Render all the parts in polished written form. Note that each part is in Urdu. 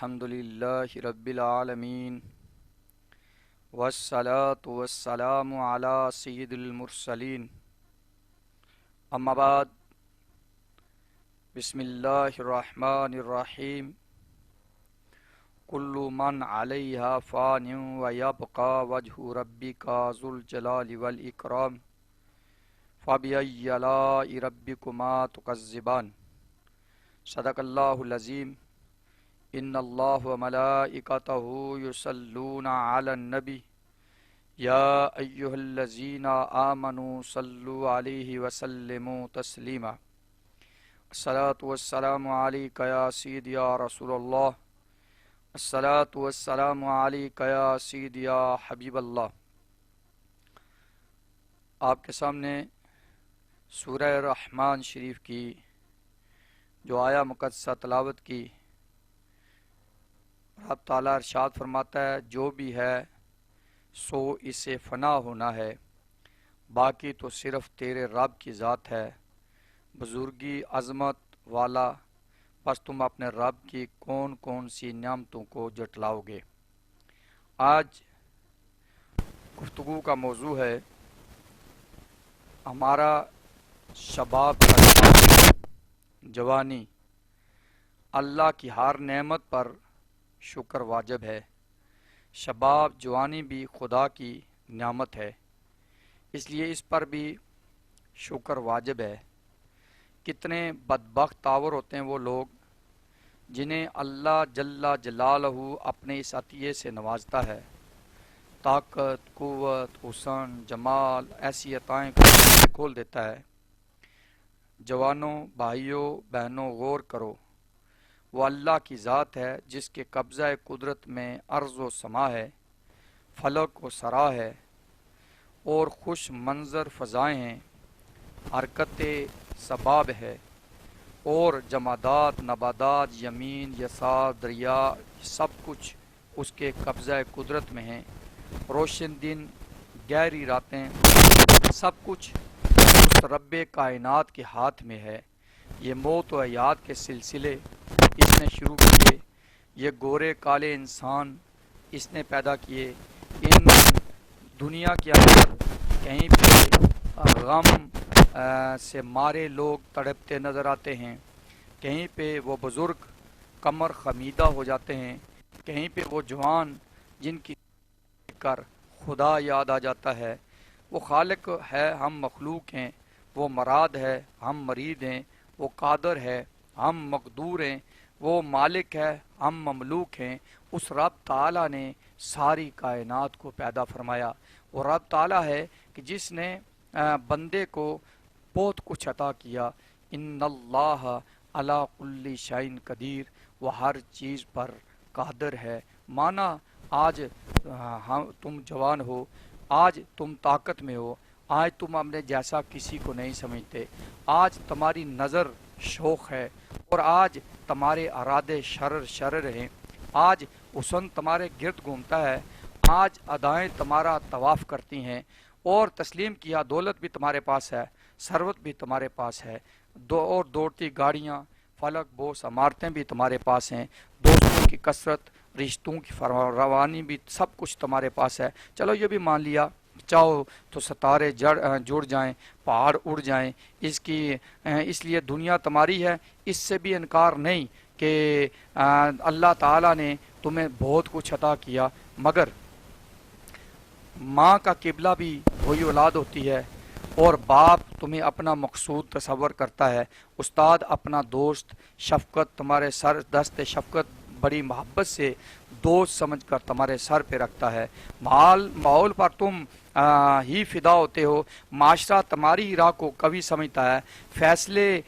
الحمدللہ رب العالمین والصلاة والسلام علی سید المرسلین اما بعد بسم اللہ الرحمن الرحیم کل من علیہا فان ویبقى وجہ ربک ذو الجلال والاکرام فبأی آلاء ربکما تکذبان صدق اللہ العظیم ان اللہ و ملائکتہ یصلون علی النبی یا ایہا الذین آمنوا صلوا علیہ وسلموا تسلیما الصلاۃ والسلام علیک یا سید یا رسول اللہ الصلاۃ والسلام علیک یا سید یا حبیب اللہ۔ آپ کے سامنے سورہ رحمان شریف کی جو آیا مقدسہ تلاوت کی، رب تعالیٰ ارشاد فرماتا ہے جو بھی ہے سو اسے فنا ہونا ہے، باقی تو صرف تیرے رب کی ذات ہے، بزرگی عظمت والا، بس تم اپنے رب کی کون کون سی نعمتوں کو جٹلاؤ گے۔ آج گفتگو کا موضوع ہے ہمارا شباب کا جوانی۔ اللہ کی ہر نعمت پر شکر واجب ہے۔ شباب جوانی بھی خدا کی نعمت ہے، اس لیے اس پر بھی شکر واجب ہے۔ کتنے بدبخت طاور ہوتے ہیں وہ لوگ جنہیں اللہ جل جلالہ اپنے اس عطیے سے نوازتا ہے، طاقت، قوت، حسن، جمال، ایسی عطائیں کھول دیتا ہے۔ جوانوں، بھائیوں، بہنوں، غور کرو، وہ اللہ کی ذات ہے جس کے قبضہ قدرت میں ارض و سما ہے، فلک و سرا ہے، اور خوش منظر فضائیں ہیں، حرکت سباب ہے، اور جمادات، نبادات، یمین، یسار، دریا، سب کچھ اس کے قبضہ قدرت میں ہیں۔ روشن دن، گہری راتیں، سب کچھ اس رب کائنات کے ہاتھ میں ہے۔ یہ موت و حیات کے سلسلے اس نے شروع کیے، یہ گورے کالے انسان اس نے پیدا کیے۔ ان دنیا کے اندر کہیں پہ غم سے مارے لوگ تڑپتے نظر آتے ہیں، کہیں پہ وہ بزرگ کمر خمیدہ ہو جاتے ہیں، کہیں پہ وہ جوان جن کی کر خدا یاد آ جاتا ہے۔ وہ خالق ہے، ہم مخلوق ہیں، وہ مراد ہے، ہم مرید ہیں، وہ قادر ہے، ہم مقدور ہیں، وہ مالک ہے، ہم مملوک ہیں۔ اس رب تعالیٰ نے ساری کائنات کو پیدا فرمایا، وہ رب تعالیٰ ہے کہ جس نے بندے کو بہت کچھ عطا کیا۔ ان اللہ علی کل شیء قدیر، وہ ہر چیز پر قادر ہے۔ مانا آج تم جوان ہو، آج تم طاقت میں ہو، آج تم اپنے جیسا کسی کو نہیں سمجھتے، آج تمہاری نظر شوق ہے، اور آج تمہارے ارادے شرر ہیں، آج حسن تمہارے گرد گھومتا ہے، آج ادائیں تمہارا طواف کرتی ہیں، اور تسلیم کیا دولت بھی تمہارے پاس ہے، ثروت بھی تمہارے پاس ہے، اور دوڑتی گاڑیاں، فلک بوس عمارتیں بھی تمہارے پاس ہیں، دوستوں کی کثرت، رشتوں کی فراوانی بھی سب کچھ تمہارے پاس ہے۔ چلو یہ بھی مان لیا، چاہو تو ستارے جڑ جائیں، پہاڑ اڑ جائیں، اس لیے دنیا تمہاری ہے، اس سے بھی انکار نہیں کہ اللہ تعالیٰ نے تمہیں بہت کچھ عطا کیا، مگر ماں کا قبلہ بھی وہی اولاد ہوتی ہے، اور باپ تمہیں اپنا مقصود تصور کرتا ہے، استاد اپنا دوست، شفقت تمہارے سر دست شفقت بڑی محبت سے دوست سمجھ کر تمہارے سر پہ رکھتا ہے، ماحول پر تم ہی فدا ہوتے ہو، معاشرہ تمہاری راہ کو قوی سمجھتا ہے، فیصلے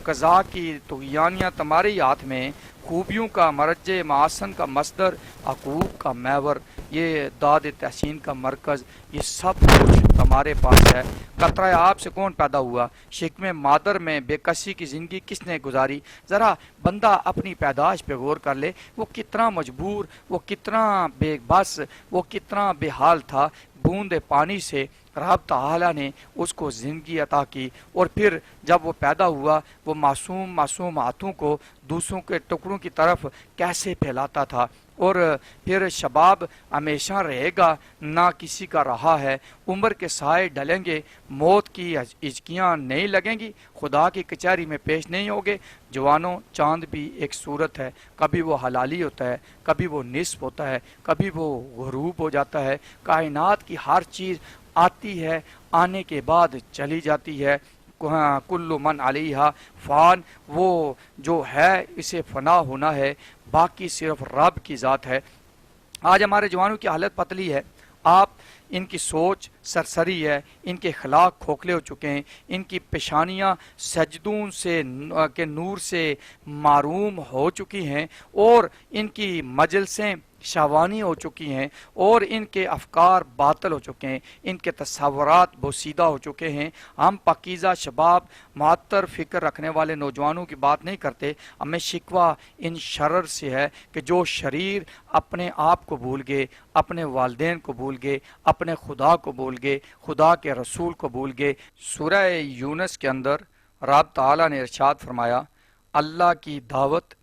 قضا کی طغیانیاں تمہارے ہی ہاتھ میں، خوبیوں کا مرجع، محاسن کا مصدر، حقوق کا محور، یہ داد تحسین کا مرکز، یہ سب کچھ تمہارے پاس ہے۔ قطرہ آب سے کون پیدا ہوا؟ شکم مادر میں بے کسی کی زندگی کس نے گزاری؟ ذرا بندہ اپنی پیدائش پہ غور کر لے، وہ کتنا مجبور، وہ کتنا بے بس، وہ کتنا بے حال تھا، بوند پانی سے رب تعالی نے اس کو زندگی عطا کی، اور پھر جب وہ پیدا ہوا وہ معصوم ہاتھوں کو دوسروں کے ٹکڑوں کی طرف کیسے پھیلاتا تھا۔ اور پھر شباب ہمیشہ رہے گا، نہ کسی کا رہا ہے، عمر کے سائے ڈلیں گے، موت کی ہچکیاں نہیں لگیں گی، خدا کی کچہری میں پیش نہیں ہوگے۔ جوانوں، چاند بھی ایک صورت ہے، کبھی وہ حلالی ہوتا ہے، کبھی وہ نصف ہوتا ہے، کبھی وہ غروب ہو جاتا ہے۔ کائنات کی ہر چیز آتی ہے، آنے کے بعد چلی جاتی ہے۔ کل من علیہا فان، وہ جو ہے اسے فنا ہونا ہے، باقی صرف رب کی ذات ہے۔ آج ہمارے جوانوں کی حالت پتلی ہے، آپ ان کی سوچ سرسری ہے، ان کے اخلاق کھوکھلے ہو چکے ہیں، ان کی پیشانیاں سجدوں سے کے نور سے معروم ہو چکی ہیں، اور ان کی مجلسیں شاوانی ہو چکی ہیں، اور ان کے افکار باطل ہو چکے ہیں، ان کے تصورات بوسیدہ ہو چکے ہیں۔ ہم پاکیزہ شباب معطر فکر رکھنے والے نوجوانوں کی بات نہیں کرتے، ہمیں شکوہ ان شرر سے ہے کہ جو شریر اپنے آپ کو بھول گئے، اپنے والدین کو بھول گئے، اپنے خدا کو بھول گئے، خدا کے رسول کو بھول گئے۔ سورہ یونس کے اندر رب تعالیٰ نے ارشاد فرمایا، اللہ کی دعوت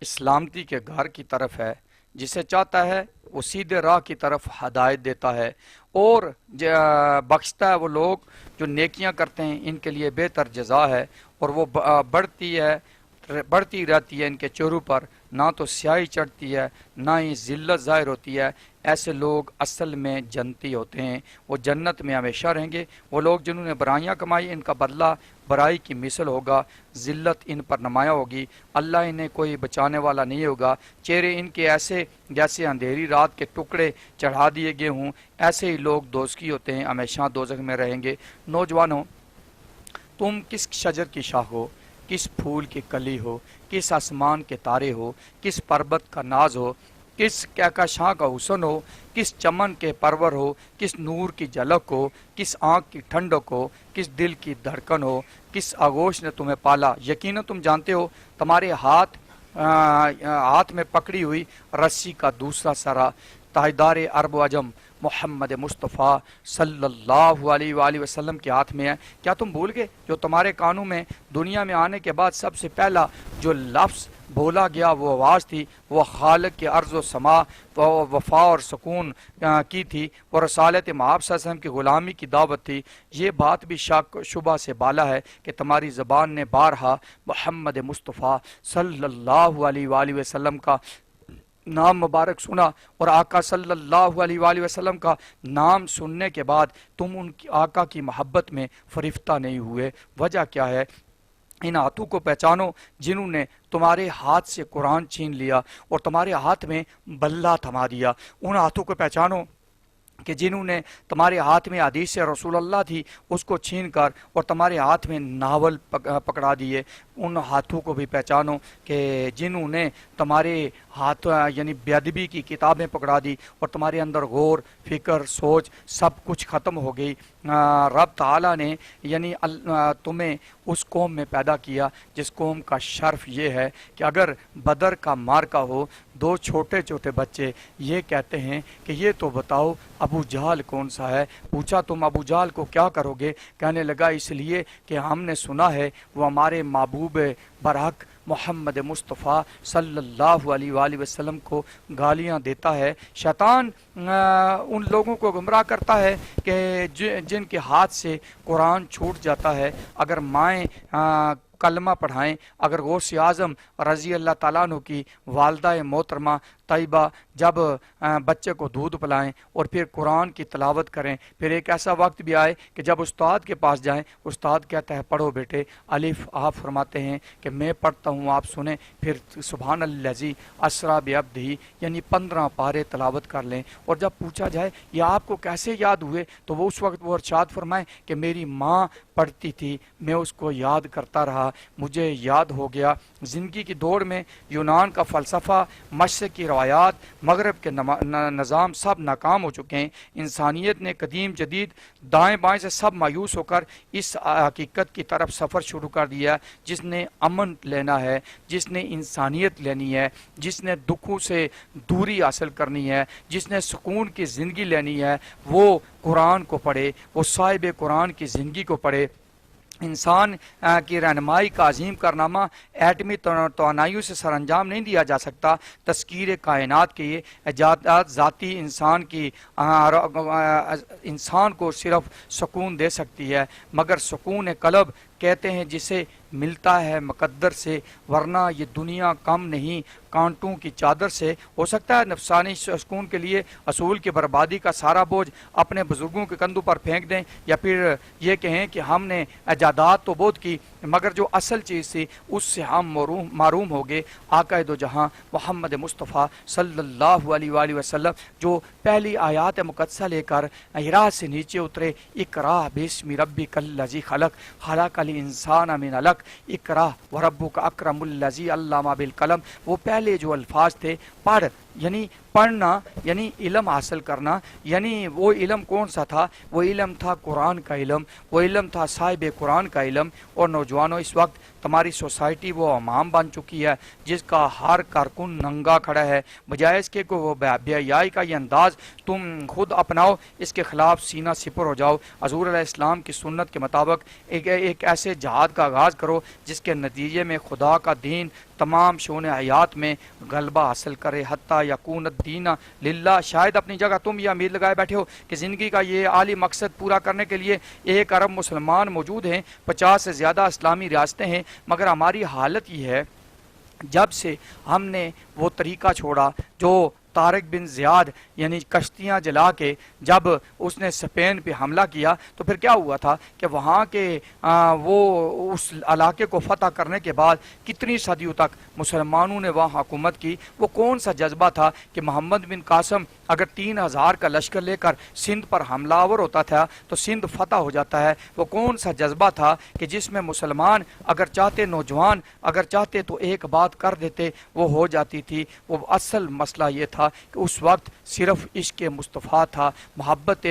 اسلامتی کے گھر کی طرف ہے، جسے چاہتا ہے وہ سیدھے راہ کی طرف ہدایت دیتا ہے، اور بخشتا ہے وہ لوگ جو نیکیاں کرتے ہیں، ان کے لیے بہتر جزا ہے، اور وہ بڑھتی رہتی ہے ان کے چہروں پر، نہ تو سیاہی چڑھتی ہے نہ ہی ذلت ظاہر ہوتی ہے۔ ایسے لوگ اصل میں جنتی ہوتے ہیں، وہ جنت میں ہمیشہ رہیں گے۔ وہ لوگ جنہوں نے برائیاں کمائی، ان کا بدلہ برائی کی مثل ہوگا، ذلت ان پر نمایاں ہوگی، اللہ انہیں کوئی بچانے والا نہیں ہوگا۔ چہرے ان کے ایسے جیسے اندھیری رات کے ٹکڑے چڑھا دیے گئے ہوں، ایسے ہی لوگ دوزخی ہوتے ہیں، ہمیشہ دوزخ میں رہیں گے۔ نوجوانوں، تم کس شجر کی شاخ ہو، کس پھول کی کلی ہو، کس آسمان کے تارے ہو، کس پربت کا ناز ہو، کس کہکشاں کا حسن ہو، کس چمن کے پرور ہو، کس نور کی جھلک ہو، کس آنکھ کی ٹھنڈک ہو، کس دل کی دھڑکن ہو، کس آغوش نے تمہیں پالا۔ یقیناً تم جانتے ہو تمہارے ہاتھ میں پکڑی ہوئی رسی کا دوسرا سرا تاجدار عرب و عجم محمد مصطفیٰ صلی اللہ علیہ وآلہ وسلم کے ہاتھ میں ہے۔ کیا تم بھول گئے جو تمہارے کانوں میں دنیا میں آنے کے بعد سب سے پہلا جو لفظ بولا گیا وہ آواز تھی، وہ خالق کے عرض و سما وفا اور سکون کی تھی، وہ رسالت محمد صلی اللہ علیہ وسلم کی غلامی کی دعوت تھی۔ یہ بات بھی شک شبہ سے بالا ہے کہ تمہاری زبان نے بارہا محمد مصطفیٰ صلی اللہ علیہ وآلہ وسلم کا نام مبارک سنا، اور آقا صلی اللہ علیہ وآلہ وسلم کا نام سننے کے بعد تم ان کی آقا کی محبت میں فرفتہ نہیں ہوئے۔ وجہ کیا ہے؟ ان ہاتھوں کو پہچانو جنہوں نے تمہارے ہاتھ سے قرآن چھین لیا اور تمہارے ہاتھ میں بلہ تھما دیا۔ ان ہاتھوں کو پہچانو کہ جنہوں نے تمہارے ہاتھ میں حدیث رسول اللہ تھی اس کو چھین کر اور تمہارے ہاتھ میں ناول پکڑا دیے۔ ان ہاتھوں کو بھی پہچانو کہ جنہوں نے تمہارے ہاتھ یعنی بے ادبی کی کتابیں پکڑا دی اور تمہارے اندر غور فکر سوچ سب کچھ ختم ہو گئی۔ رب تعالیٰ نے یعنی تمہیں اس قوم میں پیدا کیا جس قوم کا شرف یہ ہے کہ اگر بدر کا مارکا ہو، دو چھوٹے چھوٹے بچے یہ کہتے ہیں کہ یہ تو بتاؤ ابو جہل کون سا ہے۔ پوچھا تم ابو جہل کو کیا کرو گے؟ کہنے لگا اس لیے کہ ہم نے سنا ہے وہ ہمارے محبوب برحق محمد مصطفیٰ صلی اللہ علیہ وآلہ وسلم کو گالیاں دیتا ہے۔ شیطان ان لوگوں کو گمراہ کرتا ہے کہ جن کے ہاتھ سے قرآن چھوٹ جاتا ہے۔ اگر مائیں کلمہ پڑھائیں، اگر غوث اعظم رضی اللہ تعالیٰ عنہ کی والدہ محترمہ طیبہ جب بچے کو دودھ پلائیں اور پھر قرآن کی تلاوت کریں، پھر ایک ایسا وقت بھی آئے کہ جب استاد کے پاس جائیں، استاد کہتا ہے پڑھو بیٹے الف، آپ فرماتے ہیں کہ میں پڑھتا ہوں آپ سنیں، پھر سبحان الذی اسریٰ بعبدہ یعنی 15 پارے تلاوت کر لیں، اور جب پوچھا جائے یہ آپ کو کیسے یاد ہوئے تو وہ اس وقت وہ ارشاد فرمائیں کہ میری ماں پڑھتی تھی، میں اس کو یاد کرتا رہا، کہا مجھے یاد ہو گیا زندگی کی دوڑ میں یونان کا فلسفہ، مشرق کی روایات، مغرب کے نظام سب ناکام ہو چکے ہیں۔ انسانیت نے قدیم جدید دائیں بائیں سے سب مایوس ہو کر اس حقیقت کی طرف سفر شروع کر دیا جس نے امن لینا ہے، جس نے انسانیت لینی ہے، جس نے دکھوں سے دوری حاصل کرنی ہے، جس نے سکون کی زندگی لینی ہے، وہ قرآن کو پڑھے، وہ صاحب قرآن کی زندگی کو پڑھے۔ انسان کی رہنمائی کا عظیم کارنامہ ایٹمی توانائیوں سے سر انجام نہیں دیا جا سکتا۔ تذکیر کائنات کے یہ ایجادات ذاتی انسان کو صرف سکون دے سکتی ہے، مگر سکون قلب کہتے ہیں جسے ملتا ہے مقدر سے، ورنہ یہ دنیا کم نہیں کانٹوں کی چادر سے۔ ہو سکتا ہے نفسانی سکون کے لیے اصول کی بربادی کا سارا بوجھ اپنے بزرگوں کے کندھوں پر پھینک دیں، یا پھر یہ کہیں کہ ہم نے ایجادات تو بہت کی مگر جو اصل چیز تھی اس سے ہم معروم ہو گئے۔ آقا دو جہاں محمد مصطفیٰ صلی اللہ علیہ وآلہ وسلم جو پہلی آیات مقدسہ لے کر حرا سے نیچے اترے، اقرا بسم ربک الذی خلق خلق الانسان من علق اقرا وربک اکرم الذی علم بالقلم، وہ پہلے جو الفاظ تھے پڑھ، یعنی پڑھنا یعنی علم حاصل کرنا، یعنی وہ علم کون سا تھا؟ وہ علم تھا قرآن کا علم، وہ علم تھا صاحب قرآن کا علم۔ اور نوجوانوں، اس وقت تمہاری سوسائٹی وہ امام بن چکی ہے جس کا ہر کارکن ننگا کھڑا ہے، بجائے اس کے کہ وہ بے حیائی کا یہ انداز تم خود اپناؤ، اس کے خلاف سینہ سپر ہو جاؤ، حضور علیہ السلام کی سنت کے مطابق ایک ایسے جہاد کا آغاز کرو جس کے نتیجے میں خدا کا دین تمام شؤون حیات میں غلبہ حاصل کرے، حتیٰ یکون الدین للہ۔ شاید اپنی جگہ تم یہ امید لگائے بیٹھے ہو کہ زندگی کا یہ عالی مقصد پورا کرنے کے لیے 1 ارب مسلمان موجود ہیں، 50 سے زیادہ اسلامی ریاستیں ہیں، مگر ہماری حالت یہ ہے جب سے ہم نے وہ طریقہ چھوڑا جو طارق بن زیاد یعنی کشتیاں جلا کے جب اس نے اسپین پہ حملہ کیا تو پھر کیا ہوا تھا کہ وہاں کے وہ اس علاقے کو فتح کرنے کے بعد کتنی صدیوں تک مسلمانوں نے وہاں حکومت کی۔ وہ کون سا جذبہ تھا کہ محمد بن قاسم اگر 3000 کا لشکر لے کر سندھ پر حملہ آور ہوتا تھا تو سندھ فتح ہو جاتا ہے؟ وہ کون سا جذبہ تھا کہ جس میں مسلمان اگر چاہتے، نوجوان اگر چاہتے تو ایک بات کر دیتے، وہ ہو جاتی تھی؟ وہ اصل مسئلہ یہ تھا کہ اس وقت صرف عشق مصطفیٰ تھا، محبت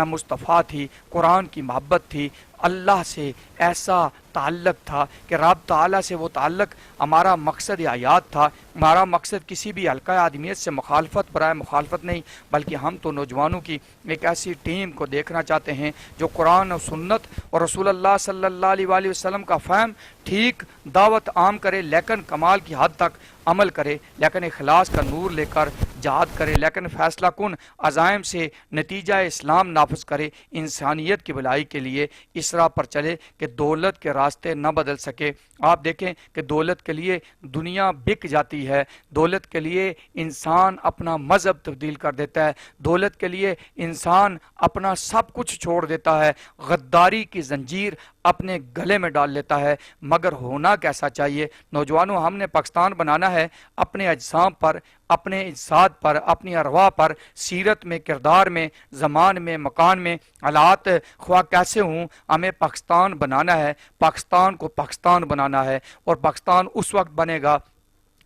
مصطفیٰ تھی، قرآن کی محبت تھی، اللہ سے ایسا تعلق تھا کہ رب تعالیٰ سے وہ تعلق ہمارا مقصد حیات تھا۔ ہمارا مقصد کسی بھی حلقہ آدمیت سے مخالفت برائے مخالفت نہیں، بلکہ ہم تو نوجوانوں کی ایک ایسی ٹیم کو دیکھنا چاہتے ہیں جو قرآن و سنت اور رسول اللہ صلی اللہ علیہ وآلہ وسلم کا فہم ٹھیک دعوت عام کرے، لیکن کمال کی حد تک عمل کرے، لیکن اخلاص کا نور لے کر جہاد کرے، لیکن فیصلہ کن عزائم سے نتیجہ اسلام نافذ کرے، انسانیت کی بھلائی کے لیے اس راہ پر چلے کہ دولت کے راستے نہ بدل سکے۔ آپ دیکھیں کہ دولت کے لیے دنیا بک جاتی ہے، دولت کے لیے انسان اپنا مذہب تبدیل کر دیتا ہے، دولت کے لیے انسان اپنا سب کچھ چھوڑ دیتا ہے، غداری کی زنجیر اپنے گلے میں ڈال لیتا ہے۔ مگر ہونا کیسا چاہیے؟ نوجوانوں، ہم نے پاکستان بنانا ہے اپنے اجسام پر، اپنے اجساد پر، اپنی ارواح پر، سیرت میں، کردار میں، زمان میں، مکان میں، حالات خواہ کیسے ہوں، ہمیں پاکستان بنانا ہے، پاکستان کو پاکستان بنانا ہے۔ اور پاکستان اس وقت بنے گا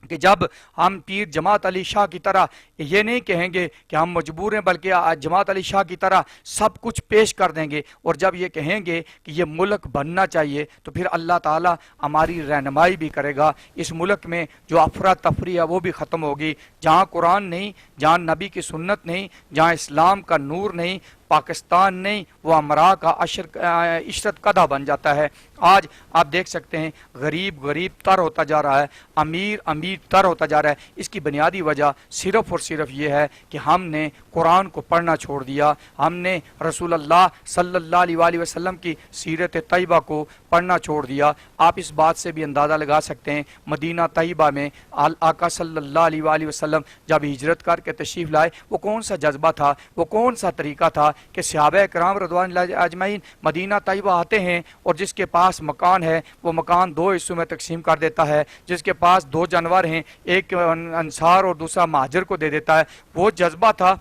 کہ جب ہم پیر جماعت علی شاہ کی طرح یہ نہیں کہیں گے کہ ہم مجبور ہیں، بلکہ جماعت علی شاہ کی طرح سب کچھ پیش کر دیں گے، اور جب یہ کہیں گے کہ یہ ملک بننا چاہیے تو پھر اللہ تعالیٰ ہماری رہنمائی بھی کرے گا۔ اس ملک میں جو افراتفری ہے وہ بھی ختم ہوگی۔ جہاں قرآن نہیں، جہاں نبی کی سنت نہیں، جہاں اسلام کا نور نہیں، پاکستان نہیں، وہ امرا کا عشرت قدح بن جاتا ہے۔ آج آپ دیکھ سکتے ہیں غریب غریب تر ہوتا جا رہا ہے، امیر امیر تر ہوتا جا رہا ہے۔ اس کی بنیادی وجہ صرف اور صرف یہ ہے کہ ہم نے قرآن کو پڑھنا چھوڑ دیا، ہم نے رسول اللہ صلی اللہ علیہ وآلہ وسلم کی سیرت طیبہ کو پڑھنا چھوڑ دیا۔ آپ اس بات سے بھی اندازہ لگا سکتے ہیں مدینہ طیبہ میں آقا صلی اللہ علیہ وآلہ وسلم جب ہجرت کر کے تشریف لائے، وہ کون سا جذبہ تھا، وہ کون سا طریقہ تھا کہ صحابہ کرام رضوان اللہ اجمعین مدینہ طیبہ آتے ہیں اور جس کے پاس مکان ہے وہ مکان 2 حصوں میں تقسیم کر دیتا ہے، جس کے پاس 2 جانور ہیں ایک انصار اور دوسرا مہاجر کو دے دیتا ہے۔ وہ جذبہ تھا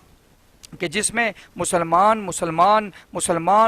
کہ جس میں مسلمان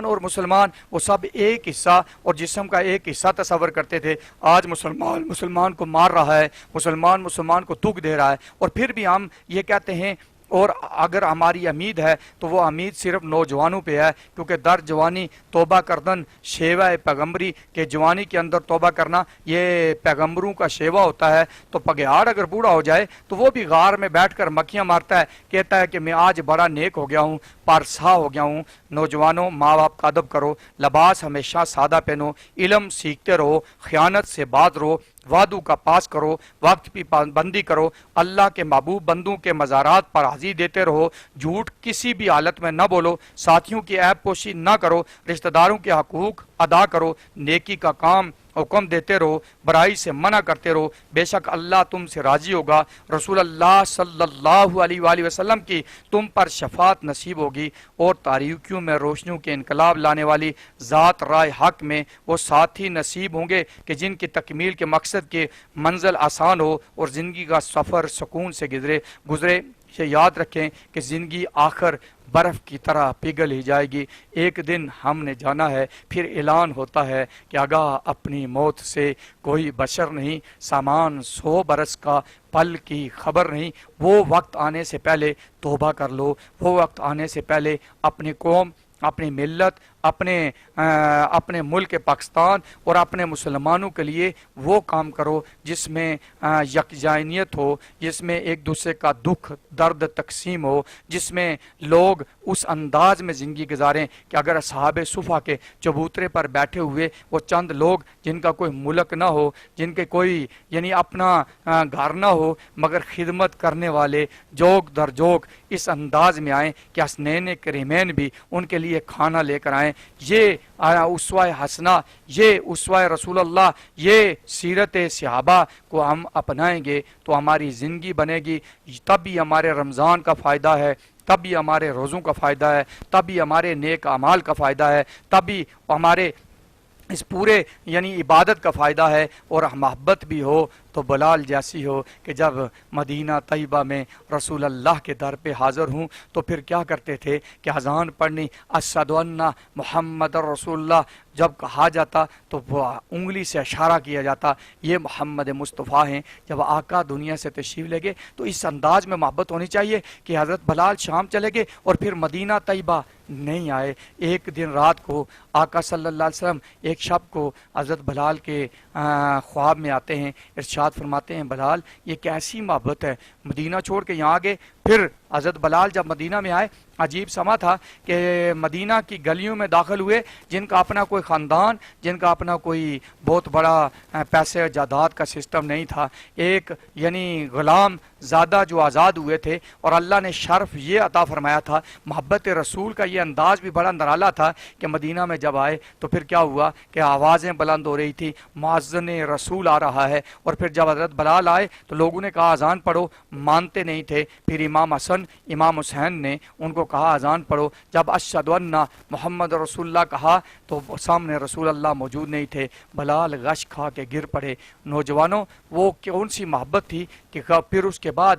اور مسلمان وہ سب ایک حصہ اور جسم کا ایک حصہ تصور کرتے تھے. آج مسلمان کو مار رہا ہے، مسلمان کو دکھ دے رہا ہے، اور پھر بھی ہم یہ کہتے ہیں. اور اگر ہماری امید ہے تو وہ امید صرف نوجوانوں پہ ہے، کیونکہ در جوانی توبہ کردن شیوہ پیغمبری، کہ جوانی کے اندر توبہ کرنا یہ پیغمبروں کا شیوہ ہوتا ہے. تو پگیاڑ اگر بوڑھا ہو جائے تو وہ بھی غار میں بیٹھ کر مکھیاں مارتا ہے، کہتا ہے کہ میں آج بڑا نیک ہو گیا ہوں، پارسا ہو گیا ہوں. نوجوانوں، ماں باپ کا ادب کرو، لباس ہمیشہ سادہ پہنو، علم سیکھتے رہو، خیانت سے بات رہو، وعدوں کا پاس کرو، وقت کی پابندی کرو، اللہ کے محبوب بندوں کے مزارات پر حاضری دیتے رہو، جھوٹ کسی بھی حالت میں نہ بولو، ساتھیوں کی عیب پوشی نہ کرو، رشتہ داروں کے حقوق ادا کرو، نیکی کا کام حکم دیتے رہو، برائی سے منع کرتے رہو، بے شک اللہ تم سے راضی ہوگا. رسول اللہ صلی اللہ علیہ وآلہ وسلم کی تم پر شفاعت نصیب ہوگی، اور تاریکیوں میں روشنیوں کے انقلاب لانے والی ذات رائے حق میں وہ ساتھی نصیب ہوں گے کہ جن کی تکمیل کے مقصد کی منزل آسان ہو اور زندگی کا سفر سکون سے گزرے. یہ یاد رکھیں کہ زندگی آخر برف کی طرح پگھل ہی جائے گی. ایک دن ہم نے جانا ہے، پھر اعلان ہوتا ہے کہ آگاہ اپنی موت سے کوئی بشر نہیں، سامان 100 برس کا پل کی خبر نہیں. وہ وقت آنے سے پہلے توبہ کر لو، وہ وقت آنے سے پہلے اپنی قوم، اپنی ملت، اپنے ملک پاکستان اور اپنے مسلمانوں کے لیے وہ کام کرو جس میں یکجانیت ہو، جس میں ایک دوسرے کا دکھ درد تقسیم ہو، جس میں لوگ اس انداز میں زندگی گزاریں کہ اگر اصحاب صفا کے چبوترے پر بیٹھے ہوئے وہ چند لوگ جن کا کوئی ملک نہ ہو، جن کے کوئی اپنا گھر نہ ہو، مگر خدمت کرنے والے جوک در جوک اس انداز میں آئیں کہ حسنین کریمین بھی ان کے لیے کھانا لے کر آئیں. یہ اسوہ حسنہ، یہ اسوہ رسول اللہ، یہ سیرت صحابہ کو ہم اپنائیں گے تو ہماری زندگی بنے گی. تب بھی ہمارے رمضان کا فائدہ ہے، تب بھی ہمارے روزوں کا فائدہ ہے، تب بھی ہمارے نیک اعمال کا فائدہ ہے، تب بھی ہمارے اس پورے عبادت کا فائدہ ہے. اور محبت بھی ہو تو بلال جیسی ہو کہ جب مدینہ طیبہ میں رسول اللہ کے در پہ حاضر ہوں تو پھر کیا کرتے تھے کہ اذان پڑھنی، اشہد ان محمد رسول اللہ جب کہا جاتا تو وہ انگلی سے اشارہ کیا جاتا، یہ محمد مصطفیٰ ہیں. جب آقا دنیا سے تشریف لے گئے تو اس انداز میں محبت ہونی چاہیے کہ حضرت بلال شام چلے گئے اور پھر مدینہ طیبہ نہیں آئے. ایک دن رات کو آقا صلی اللہ علیہ وسلم ایک شب کو حضرت بلال کے خواب میں آتے ہیں، ارشاد فرماتے ہیں بلال یہ کیسی محبت ہے، مدینہ چھوڑ کے یہاں آگے. پھر حضرت بلال جب مدینہ میں آئے، عجیب سما تھا کہ مدینہ کی گلیوں میں داخل ہوئے جن کا اپنا کوئی خاندان، جن کا اپنا کوئی بہت بڑا پیسے جائیداد کا سسٹم نہیں تھا، ایک غلام زادہ جو آزاد ہوئے تھے، اور اللہ نے شرف یہ عطا فرمایا تھا، محبت رسول کا یہ انداز بھی بڑا نرالا تھا کہ مدینہ میں جب آئے تو پھر کیا ہوا کہ آوازیں بلند ہو رہی تھی، مؤذن رسول آ رہا ہے. اور پھر جب حضرت بلال آئے تو لوگوں نے کہا اذان پڑھو، مانتے نہیں تھے. پھر امام حسن امام حسین نے ان کو کہا اذان پڑھو. جب اشہد ان محمد رسول اللہ کہا تو سامنے رسول اللہ موجود نہیں تھے. بلال غش کھا کے گر پڑے. نوجوانوں وہ کون سی محبت تھی کہ پھر اس کے بعد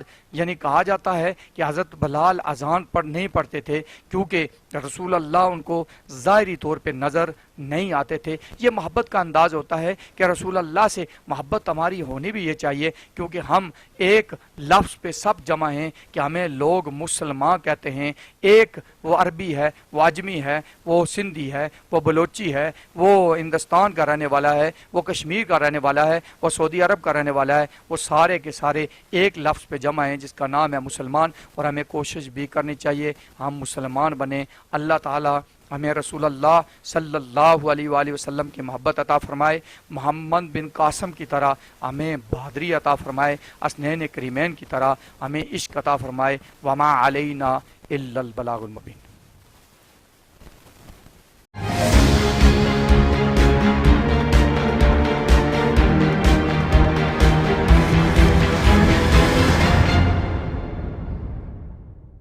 کہا جاتا ہے کہ حضرت بلال اذان نہیں پڑھتے تھے کیونکہ رسول اللہ ان کو ظاہری طور پہ نظر نہیں آتے تھے. یہ محبت کا انداز ہوتا ہے کہ رسول اللہ سے محبت ہماری ہونی بھی یہ چاہیے، کیونکہ ہم ایک لفظ پہ سب جمع ہیں کہ ہمیں لوگ مسلمان کہتے ہیں. ایک وہ عربی ہے، وہ عجمی ہے، وہ سندھی ہے، وہ بلوچی ہے، وہ ہندوستان کا رہنے والا ہے، وہ کشمیر کا رہنے والا ہے، وہ سعودی عرب کا رہنے والا ہے، وہ سارے کے سارے ایک لفظ پہ جمع ہیں جس کا نام ہے مسلمان. اور ہمیں کوشش بھی کرنی چاہیے ہم مسلمان بنیں. اللہ تعالیٰ ہمیں رسول اللہ صلی اللہ علیہ وآلہ وسلم کی محبت عطا فرمائے، محمد بن قاسم کی طرح ہمیں بہادری عطا فرمائے، حسنین کریمین کی طرح ہمیں عشق عطا فرمائے. وما علینا الا البلاغ المبین.